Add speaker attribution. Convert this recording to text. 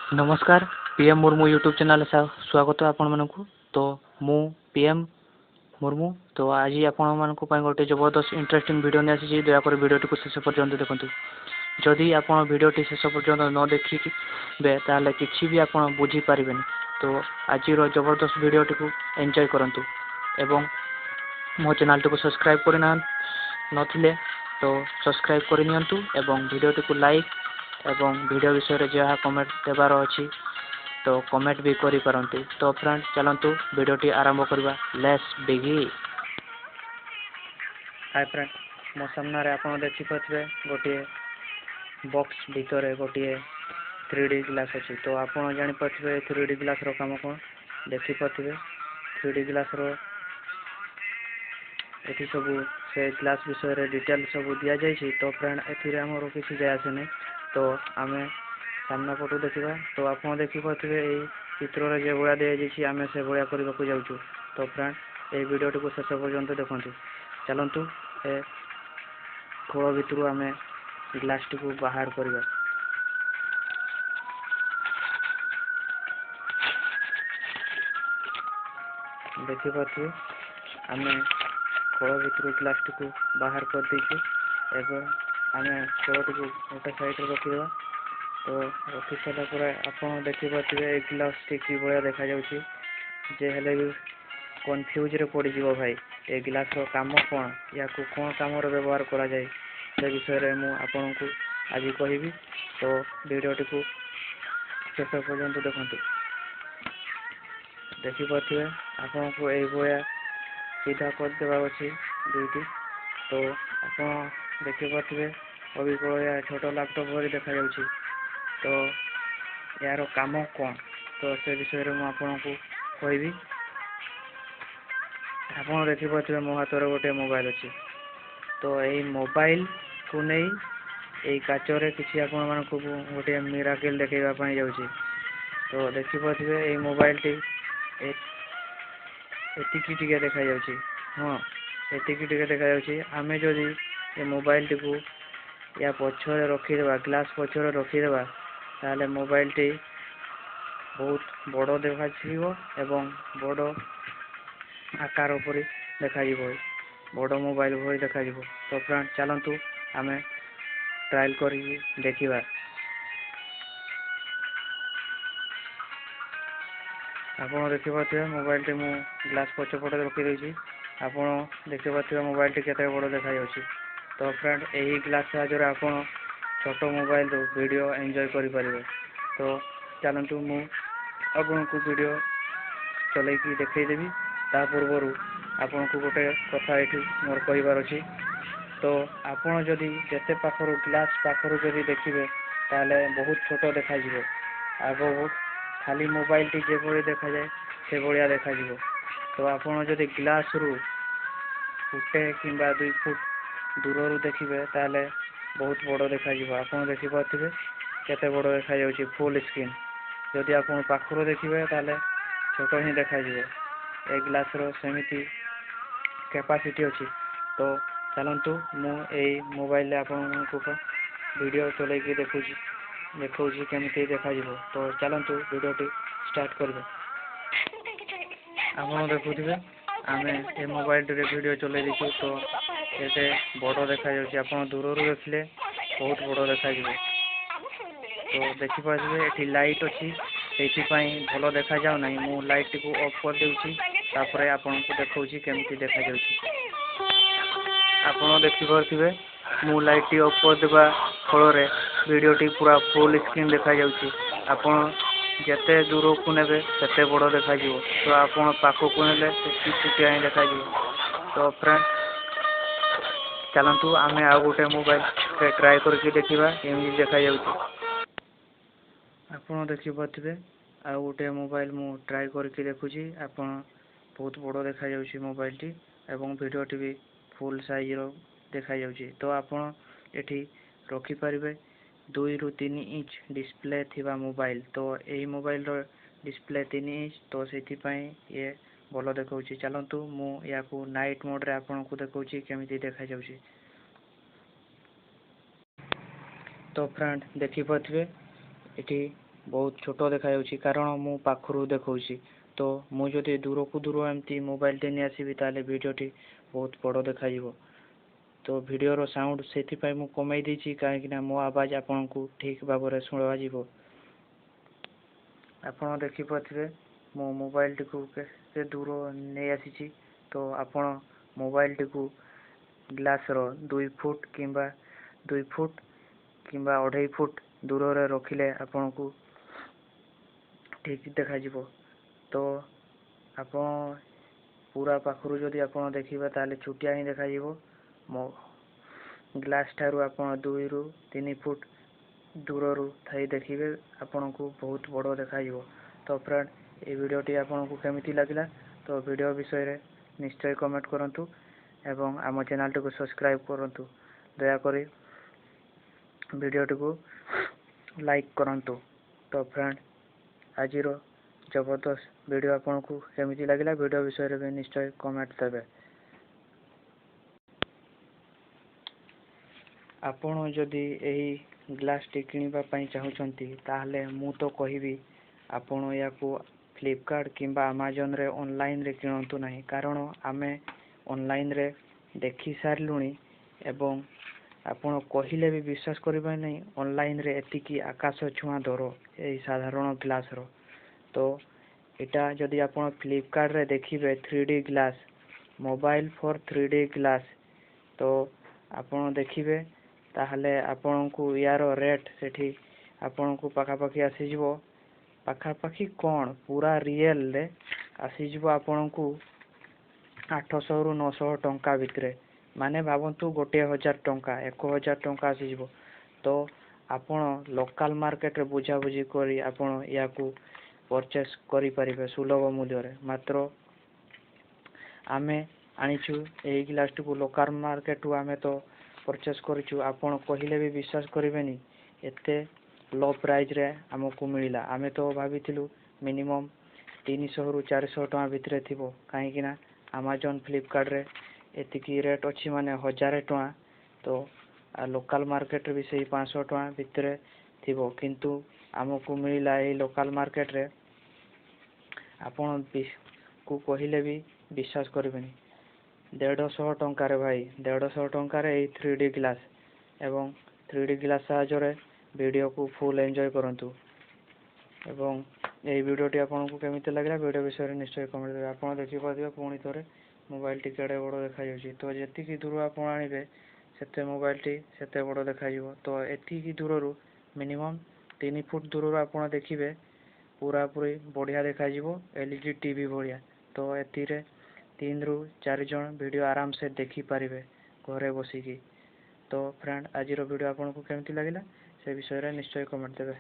Speaker 1: नमस्कार PM Murmu YouTube channel स्वागत आपण मानक तो मु पीएम मुर्मू तो आज आपण मानक गोटे जबरदस्त इंटरेस्टिंग वीडियो नहीं आसी दयाकोर वीडियो को शेष पर्यंत देखते जदि आपण वीडियो शेष पर्यंत न देखिबे ताले किसी भी आपण बुझी पारिबेनी तो आज जबरदस्त वीडियो को एंजॉय करंतु एवं मो चैनल को सब्सक्राइब करना नथिले तो सब्सक्राइब करनियंतु एवं वीडियो को लाइक एवं वीडियो विषय रे जहाँ कमेंट देवार अच्छी तो कमेंट भी करि पारंती। तो फ्रेंड चलंतु वीडियोटी आरंभ करबा लेट्स बिगिन। हाय फ्रेंड मो सामने आपण देखि पथबे गोटे बॉक्स भीतर गोटे 3D ग्लास अच्छी तो आपण जानि पथबे 3D ग्लास रो काम कोन देखि पथबे 3D ग्लास रो एठी सब से ग्लास विषय रे डिटेल सब दिया जाइछि। तो फ्रेंड एथिरे हमरो किछि जाय आसे नै तो आम सामना पटू देखा तो आप देखिपे यही चित्र जो भाया दिखाई आम से भाया करने को जाऊँ। तो फ्रेंड ये वीडियो को शेष पर्यंत देखु चलतु ए खोल भितर आम ग्लास टी को बाहर करवा। देखिपे आम खोल भितर ग्लास टी को बाहर कर देकी एवं आम खोल टी को गोटे साइड रखा। तो रखी सारा पर आप देखिपे ग्लास टी कि भाया देखा जाले भी कन्फ्यूज रे पड़ जाव भाई ए ग्लास रो काम कौन या कौन काम व्यवहार करा जाए से विषय में आपन को आज कहबी। तो वीडियो को शेष पर्यंत देखते देखिपे आपन को यही भाया सीधा कर देवा अच्छी दुईटी। तो आप देखिपे अभी भाया छोट लैपटॉप भरी देखा जाउछि। तो यार काम कौन तो से विषय में आपन को कहबी। आप देखिपे मो हाथ में गोटे मोबाइल अच्छी तो यही मोबाइल को नहीं यही काचरे किसी आपण मान गोटे मिराकिल देखा जाऊँगी। तो देखिपे यही मोबाइल टी एतिकी टिके देखा जाउछि। हाँ एतिकी टिके देखा जाउछि। आमे जदि ये मोबाइल टी को या पछरे रखीदेवा ग्लास पछरे रखीदेवा ताले मोबाइल टी बहुत बड़ देखा एवं बड़ आकार पर देखा बड़ मोबाइल भरी देखा। तो फ्रेंड चलतु आम ट्रायल कर देखा। आप देखिपे मोबाइल टी मु ग्लास पछपटे रखीदी आप देखिपे मोबाइल टी केते बड़ देखा। तो फ्रेंड यही ग्लास साहाय्य आप छोट मोबाइल रो वीडियो एंजॉय करें। तो चलतु मु आपन को वीडियो चल देखईदेवी ता पूर्व आपन को गोटे कथा ये मोर कहबार अच्छी। तो आपड़ जदि जिते पाखर ग्लास पाखर जदि देखिए ताले बहुत छोट देखा आग खाली मोबाइल टी जो भाई देखा जाए से भाया देखा। तो आपड़ जदि ग्लास रु फुटे कि 2 फुट दूर देखिए ताले बहुत बड़ देखा। आप देखिपे केते बड़ देखा जाउछि फुल स्क्रीन। जदि आप पाखर देखिए ताले छोट ही देखा। ए ग्लास रो सेमिति कैपेसिटी अच्छी। तो चलतु मु यही मोबाइल आपन को वीडियो चल देखा केमती देखा। तो चलतु वीडियो टी स्टार्ट करबे। आप देखुए आम ए मोबाइल टी वीडियो चल देखु तो ये बड़ देखा आप दूर देखिले बहुत बड़ देखा। तो देखिपे ये लाइट अच्छी से भल देखा जाऊ ना मु लाइट टी को ऑफ कर देउछि तापर आपन को देखौछि केमती देखा जाउछि। आपन देखिपे मु लाइट टी ऑफ कर देबा फल रे वीडियो टी पूरा फुल स्क्रीन देखा जाउछि। आपन जते दूर को नेबे तते बड़ देखा। तो आपन पाखो को नेले छुटिया ही देखा। तो फ्रेंड चलतु आम आ गोटे मोबाइल ट्राए करके देखा केमती देखा जाउछि। आपन देखिपे आ गोटे मोबाइल मु ट्राए करके देखुची आपन बहुत बड़ देखा जाउछि मोबाइल टी एवं वीडियो टी भी फुल साइज रो देखा जाउछि। तो आपन एठी रखी पारिबे 2 ରୁ 3 इंच डिस्प्ले थिबा मोबाइल। तो यही मोबाइल रो डिस्प्ले 3 इंच तो सेति पई ये भल देखौछि। चलंतु मु या को नाइट मोड रे आपन को देखौछि केमिति देखा जाउछि। तो फ्रेंड देखिपे एठी ବହୁତ ଛୋଟ ଦେଖାଯାଉଛି କାରଣ ମୁଁ ପାଖରୁ ଦେଖାଉଛି। ତ ମୁଁ ଯଦି ଦୂରକୁ ଦୂର ଏମିତି ମୋବାଇଲଟି ନେଇ ଆସିବି ତାହେଲେ ଭିଡ଼ିଓଟି ବହୁତ ବଡ଼ ଦେଖାଯିବ। ତ ଭିଡ଼ିଓର ସାଉଣ୍ଡ ସେଥିପାଇଁ ମୁଁ କମାଇ ଦେଇଛି, କାହିଁକିନା ମୋ ଆବାଜ ଆପଣଙ୍କୁ ଠିକ୍ ଭାବରେ ଶୁଣାଯିବ। ଆପଣ ଦେଖିପାରୁଥିବେ ମୋ ମୋବାଇଲଟିକୁ କେତେ ଦୂର ନେଇ ଆସିଛି। ତ ଆପଣ ମୋବାଇଲଟିକୁ ଗ୍ଲାସର 2 ଫୁଟ କିମ୍ବା 2.5 ଫୁଟ ଦୂରରେ ରଖିଲେ ଆପଣଙ୍କୁ ଠିକ୍ ଦେଖାଯିବ। ତ ଆପଣ ପୁରା ପାଖରୁ ଯଦି ଆପଣ ଦେଖିବେ ତାହେଲେ ଛୋଟିଆ ହିଁ ଦେଖାଯିବ। ମୋ ଗ୍ଲାସ୍ ଠାରୁ ଆପଣ 2 ରୁ 3 ଫୁଟ ଦୂରରୁ ଥାଇ ଦେଖିବେ ଆପଣଙ୍କୁ ବହୁତ ବଡ଼ ଦେଖାଯିବ। ତ ଫ୍ରେଣ୍ଡ, এই ଭିଡ଼ିଓଟି ଆପଣଙ୍କୁ କେମିତି ଲାଗିଲା? ତ ଭିଡ଼ିଓ ବିଷୟରେ ନିଶ୍ଚୟ କମେଣ୍ଟ କରନ୍ତୁ ଏବଂ ଆମ ଚ୍ୟାନେଲଟିକୁ ସବସ୍କ୍ରାଇବ କରନ୍ତୁ। ଦୟାକରି ଭିଡ଼ିଓଟିକୁ ଲାଇକ୍ କରନ୍ତୁ। ତ ଫ୍ରେଣ୍ଡ, ଆଜିର ଜବରଦସ୍ତ ଭିଡ଼ିଓ ଆପଣଙ୍କୁ କେମିତି ଲାଗିଲା ଭିଡ଼ିଓ ବିଷୟରେ ବି ନିଶ୍ଚୟ କମେଣ୍ଟ ଦେବେ। ଆପଣ ଯଦି ଏହି ଗ୍ଲାସଟି କିଣିବା ପାଇଁ ଚାହୁଁଛନ୍ତି ତାହେଲେ ମୁଁ ତ କହିବି ଆପଣ ଏହାକୁ ଫ୍ଲିପକାର୍ଟ କିମ୍ବା ଆମାଜନରେ ଅନଲାଇନରେ କିଣନ୍ତୁ ନାହିଁ, କାରଣ ଆମେ ଅନଲାଇନରେ ଦେଖି ସାରିଲୁଣି ଏବଂ ଆପଣ କହିଲେ ବି ବିଶ୍ୱାସ କରିବେ ନାହିଁ, ଅନଲାଇନରେ ଏତିକି ଆକାଶ ଛୁଆଁ ଦର ଏହି ସାଧାରଣ ଗ୍ଲାସର। ତ ଏଇଟା ଯଦି ଆପଣ ଫ୍ଲିପକାର୍ଟରେ ଦେଖିବେ 3D glass, mobile for 3D glass, ତ ଆପଣ ଦେଖିବେ ତାହେଲେ ଆପଣଙ୍କୁ ୟାର ରେଟ୍ ସେଠି ଆପଣଙ୍କୁ ପାଖାପାଖି ଆସିଯିବ, ପାଖାପାଖି କ'ଣ ପୁରା ରିଏଲରେ ଆସିଯିବ ଆପଣଙ୍କୁ 800 ରୁ 900 ଟଙ୍କା ଭିତରେ। ମାନେ ଭାବନ୍ତୁ 1000 ଟଙ୍କା 1000 ଟଙ୍କା ଆସିଯିବ। ତ ଆପଣ ଲୋକାଲ ମାର୍କେଟରେ ବୁଝାବୁଝି କରି ଆପଣ ୟାକୁ ପରଚେସ୍ କରିପାରିବେ ସୁଲଭ ମୂଲ୍ୟରେ। ମାତ୍ର ଆମେ ଆଣିଛୁ ଏହି ଗ୍ଲାସଟିକୁ ଲୋକାଲ ମାର୍କେଟରୁ ଆମେ ତ ପରଚେସ୍ କରିଛୁ। ଆପଣ କହିଲେ ବି ବିଶ୍ୱାସ କରିବେନି ଏତେ ଲୋ ପ୍ରାଇଜରେ ଆମକୁ ମିଳିଲା। ଆମେ ତ ଭାବିଥିଲୁ ମିନିମମ୍ 300 ରୁ 400 ଟଙ୍କା ଭିତରେ ଥିବ, କାହିଁକିନା ଆମାଜନ ଫ୍ଲିପକାର୍ଟରେ ଏତିକି ରେଟ୍ ଅଛି ମାନେ 1000 ଟଙ୍କା। ତ ଲୋକାଲ ମାର୍କେଟରେ ବି ସେଇ 500 ଟଙ୍କା ଭିତରେ ଥିବ, କିନ୍ତୁ ଆମକୁ ମିଳିଲା ଏହି ଲୋକାଲ ମାର୍କେଟରେ ଆପଣ କୁ କହିଲେ ବି ବିଶ୍ୱାସ କରିବେନି 150 ଟଙ୍କାରେ ଭାଇ, 150 ଟଙ୍କାରେ ଏଇ 3D ଗ୍ଲାସ୍ ଏବଂ 3D ଗ୍ଲାସ୍ ସାହାଯ୍ୟରେ ଭିଡ଼ିଓକୁ ଫୁଲ୍ ଏନ୍ଜୟ କରନ୍ତୁ। ଏବଂ ଏହି ଭିଡ଼ିଓଟି ଆପଣଙ୍କୁ କେମିତି ଲାଗିଲା ଭିଡ଼ିଓ ବିଷୟରେ ନିଶ୍ଚୟ କମେଣ୍ଟ ଦେବେ। ଆପଣ ଦେଖିପାରୁଥିବେ ପୁଣି ଥରେ ମୋବାଇଲଟି କେଡ଼େ ବଡ଼ ଦେଖାଯାଉଛି। ତ ଯେତିକି ଦୂର ଆପଣ ଆଣିବେ ସେତେ ମୋବାଇଲଟି ସେତେ ବଡ଼ ଦେଖାଯିବ। ତ ଏତିକି ଦୂରରୁ ମିନିମମ୍ 3 ଫୁଟ ଦୂରରୁ ଆପଣ ଦେଖିବେ ପୁରାପୁରି ବଢ଼ିଆ ଦେଖାଯିବ, LED TV ଭଳିଆ। ତ ଏଥିରେ 3 ରୁ 4 ଜଣ ଭିଡ଼ିଓ ଆରାମସେ ଦେଖିପାରିବେ ଘରେ ବସିକି। ତ ଫ୍ରେଣ୍ଡ, ଆଜିର ଭିଡ଼ିଓ ଆପଣଙ୍କୁ କେମିତି ଲାଗିଲା ସେ ବିଷୟରେ ନିଶ୍ଚୟ କମେଣ୍ଟ ଦେବେ।